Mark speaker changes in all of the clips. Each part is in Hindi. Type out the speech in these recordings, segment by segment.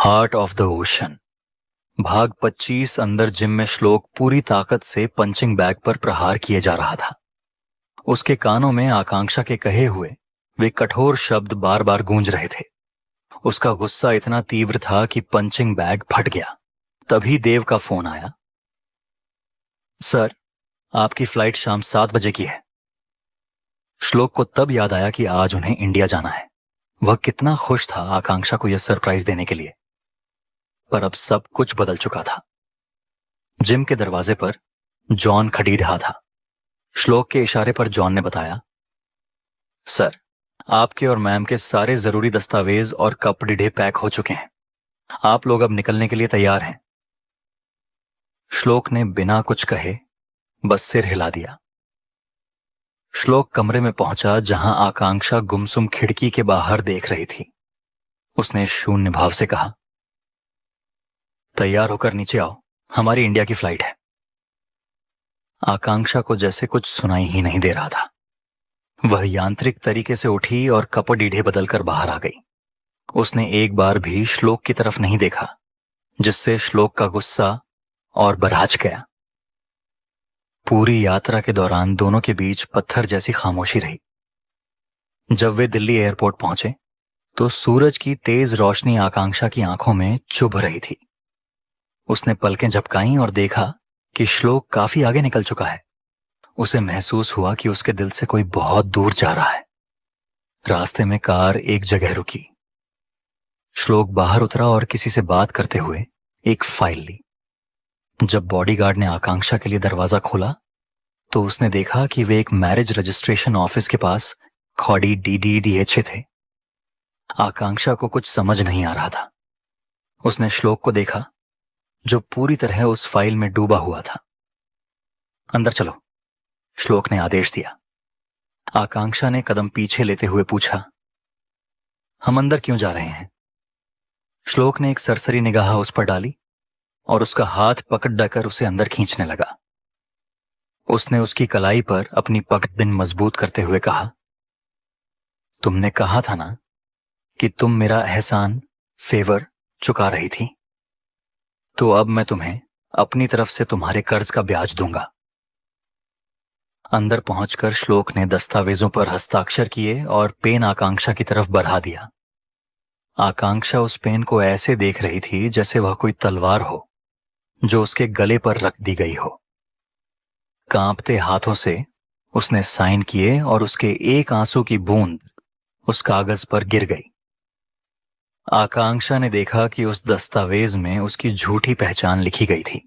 Speaker 1: Heart of the ocean. भाग 25। अंदर जिम में श्लोक पूरी ताकत से पंचिंग बैग पर प्रहार किए जा रहा था। उसके कानों में आकांक्षा के कहे हुए वे कठोर शब्द बार बार गूंज रहे थे। उसका गुस्सा इतना तीव्र था कि पंचिंग बैग फट गया। तभी देव का फोन आया। सर, आपकी फ्लाइट शाम 7 बजे की है। श्लोक को तब याद आया कि आज उन्हें इंडिया जाना है। वह कितना खुश था आकांक्षा को यह सरप्राइज देने के लिए, पर अब सब कुछ बदल चुका था। जिम के दरवाजे पर जॉन खड़ी रहा था। श्लोक के इशारे पर जॉन ने बताया, सर, आपके और मैम के सारे जरूरी दस्तावेज और कपड़े पैक हो चुके हैं। आप लोग अब निकलने के लिए तैयार हैं। श्लोक ने बिना कुछ कहे बस सिर हिला दिया। श्लोक कमरे में पहुंचा जहां आकांक्षा गुमसुम खिड़की के बाहर देख रही थी। उसने शून्य भाव से कहा, तैयार होकर नीचे आओ, हमारी इंडिया की फ्लाइट है। आकांक्षा को जैसे कुछ सुनाई ही नहीं दे रहा था। वह यांत्रिक तरीके से उठी और कपड़े बदलकर बाहर आ गई। उसने एक बार भी श्लोक की तरफ नहीं देखा, जिससे श्लोक का गुस्सा और बरहच गया। पूरी यात्रा के दौरान दोनों के बीच पत्थर जैसी खामोशी रही। जब वे दिल्ली एयरपोर्ट पहुंचे तो सूरज की तेज रोशनी आकांक्षा की आंखों में चुभ रही थी। उसने पलकें झपकाईं और देखा कि श्लोक काफी आगे निकल चुका है। उसे महसूस हुआ कि उसके दिल से कोई बहुत दूर जा रहा है। रास्ते में कार एक जगह रुकी। श्लोक बाहर उतरा और किसी से बात करते हुए एक फाइल ली। जब बॉडीगार्ड ने आकांक्षा के लिए दरवाजा खोला तो उसने देखा कि वे एक मैरिज रजिस्ट्रेशन ऑफिस के पास खौड़ी DDDHA थे। आकांक्षा को कुछ समझ नहीं आ रहा था। उसने श्लोक को देखा जो पूरी तरह उस फाइल में डूबा हुआ था। अंदर चलो, श्लोक ने आदेश दिया। आकांक्षा ने कदम पीछे लेते हुए पूछा, हम अंदर क्यों जा रहे हैं? श्लोक ने एक सरसरी निगाह उस पर डाली और उसका हाथ पकड़ उसे अंदर खींचने लगा। उसने उसकी कलाई पर अपनी पकड़ मजबूत करते हुए कहा, तुमने कहा था ना कि तुम मेरा एहसान, फेवर चुका रही थी, तो अब मैं तुम्हें अपनी तरफ से तुम्हारे कर्ज का ब्याज दूंगा। अंदर पहुंचकर श्लोक ने दस्तावेजों पर हस्ताक्षर किए और पेन आकांक्षा की तरफ बढ़ा दिया। आकांक्षा उस पेन को ऐसे देख रही थी जैसे वह कोई तलवार हो जो उसके गले पर रख दी गई हो। कांपते हाथों से उसने साइन किए और उसके एक आंसू की बूंद उस कागज पर गिर गई। आकांक्षा ने देखा कि उस दस्तावेज में उसकी झूठी पहचान लिखी गई थी।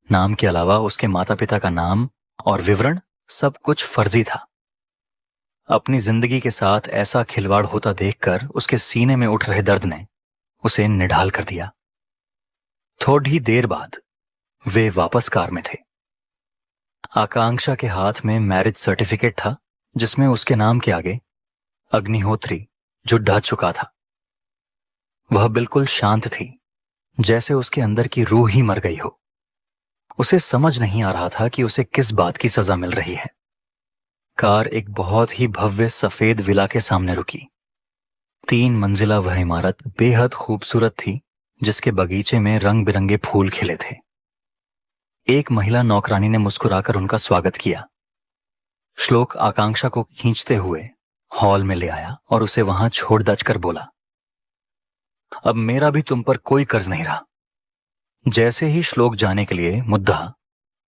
Speaker 1: नाम के अलावा उसके माता पिता का नाम और विवरण सब कुछ फर्जी था। अपनी जिंदगी के साथ ऐसा खिलवाड़ होता देखकर उसके सीने में उठ रहे दर्द ने उसे निढाल कर दिया। थोड़ी देर बाद वे वापस कार में थे। आकांक्षा के हाथ में मैरिज सर्टिफिकेट था जिसमें उसके नाम के आगे अग्निहोत्री जो ढह चुका था। वह बिल्कुल शांत थी, जैसे उसके अंदर की रूह ही मर गई हो। उसे समझ नहीं आ रहा था कि उसे किस बात की सजा मिल रही है। कार एक बहुत ही भव्य सफेद विला के सामने रुकी। 3 मंजिला वह इमारत बेहद खूबसूरत थी, जिसके बगीचे में रंग बिरंगे फूल खिले थे। एक महिला नौकरानी ने मुस्कुराकर उनका स्वागत किया। श्लोक आकांक्षा को खींचते हुए हॉल में ले आया और उसे वहां छोड़ दचकर बोला, अब मेरा भी तुम पर कोई कर्ज नहीं रहा। जैसे ही श्लोक जाने के लिए मुद्दा,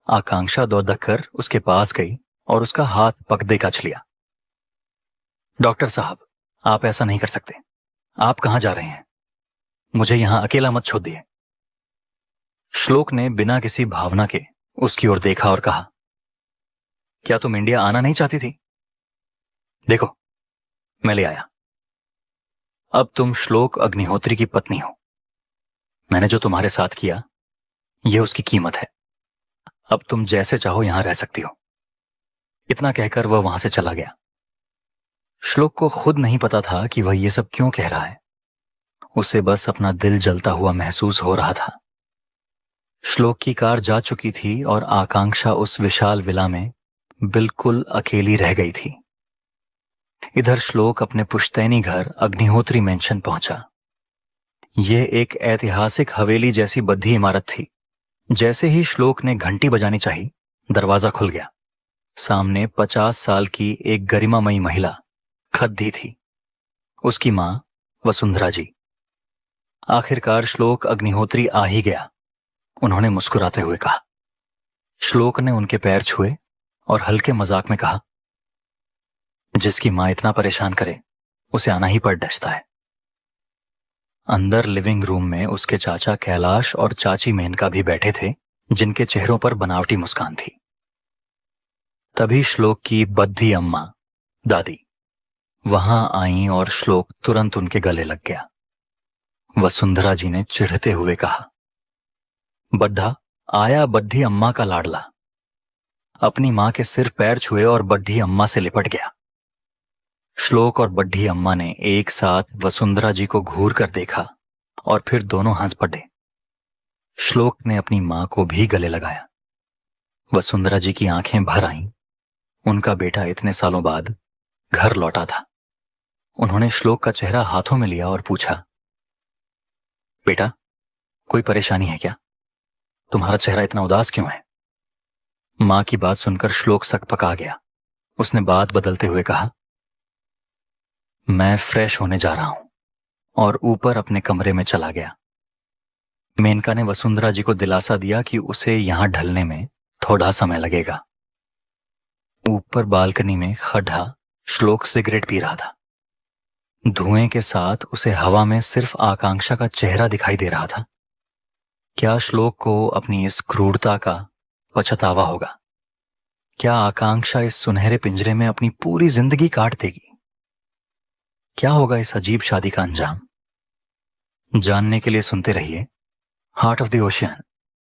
Speaker 1: आकांक्षा दौड़कर उसके पास गई और उसका हाथ पकड़े कच लिया। डॉक्टर साहब, आप ऐसा नहीं कर सकते। आप कहां जा रहे हैं? मुझे यहां अकेला मत छोड़ दिए। श्लोक ने बिना किसी भावना के उसकी ओर देखा और कहा, क्या तुम इंडिया आना नहीं चाहती थी? देखो, मैं ले आया। अब तुम श्लोक अग्निहोत्री की पत्नी हो। मैंने जो तुम्हारे साथ किया, यह उसकी कीमत है। अब तुम जैसे चाहो यहां रह सकती हो। इतना कहकर वह वहां से चला गया। श्लोक को खुद नहीं पता था कि वह यह सब क्यों कह रहा है। उसे बस अपना दिल जलता हुआ महसूस हो रहा था। श्लोक की कार जा चुकी थी और आकांक्षा उस विशाल विला में बिल्कुल अकेली रह गई थी। इधर श्लोक अपने पुश्तैनी घर अग्निहोत्री मेंशन पहुंचा। यह एक ऐतिहासिक हवेली जैसी बद्धी इमारत थी। जैसे ही श्लोक ने घंटी बजानी चाहिए, दरवाजा खुल गया। सामने 50 साल की एक गरिमामयी महिला खद्दी थी, उसकी मां वसुंधरा जी। आखिरकार श्लोक अग्निहोत्री आ ही गया, उन्होंने मुस्कुराते हुए कहा। श्लोक ने उनके पैर छुए और हल्के मजाक में कहा, जिसकी मां इतना परेशान करे उसे आना ही पड़ डसता है। अंदर लिविंग रूम में उसके चाचा कैलाश और चाची मेनका भी बैठे थे, जिनके चेहरों पर बनावटी मुस्कान थी। तभी श्लोक की बद्धी अम्मा दादी वहां आईं और श्लोक तुरंत उनके गले लग गया। वसुंधरा जी ने चिढ़ते हुए कहा, बड्ढा आया बद्धी अम्मा का लाडला। अपनी मां के सिर पैर छुए और बड्ढी अम्मा से लिपट गया। श्लोक और बड्ढी अम्मा ने एक साथ वसुंधरा जी को घूर कर देखा और फिर दोनों हंस पड़े। श्लोक ने अपनी मां को भी गले लगाया। वसुंधरा जी की आंखें भर आईं। उनका बेटा इतने सालों बाद घर लौटा था। उन्होंने श्लोक का चेहरा हाथों में लिया और पूछा, बेटा कोई परेशानी है क्या? तुम्हारा चेहरा इतना उदास क्यों है? मां की बात सुनकर श्लोक सकपका गया। उसने बात बदलते हुए कहा, मैं फ्रेश होने जा रहा हूं, और ऊपर अपने कमरे में चला गया। मेनका ने वसुंधरा जी को दिलासा दिया कि उसे यहां ढलने में थोड़ा समय लगेगा। ऊपर बालकनी में खड्डा श्लोक सिगरेट पी रहा था। धुएं के साथ उसे हवा में सिर्फ आकांक्षा का चेहरा दिखाई दे रहा था। क्या श्लोक को अपनी इस क्रूरता का पछतावा होगा? क्या आकांक्षा इस सुनहरे पिंजरे में अपनी पूरी जिंदगी काट देगी? क्या होगा इस अजीब शादी का अंजाम? जानने के लिए सुनते रहिए हार्ट ऑफ द ओशियन।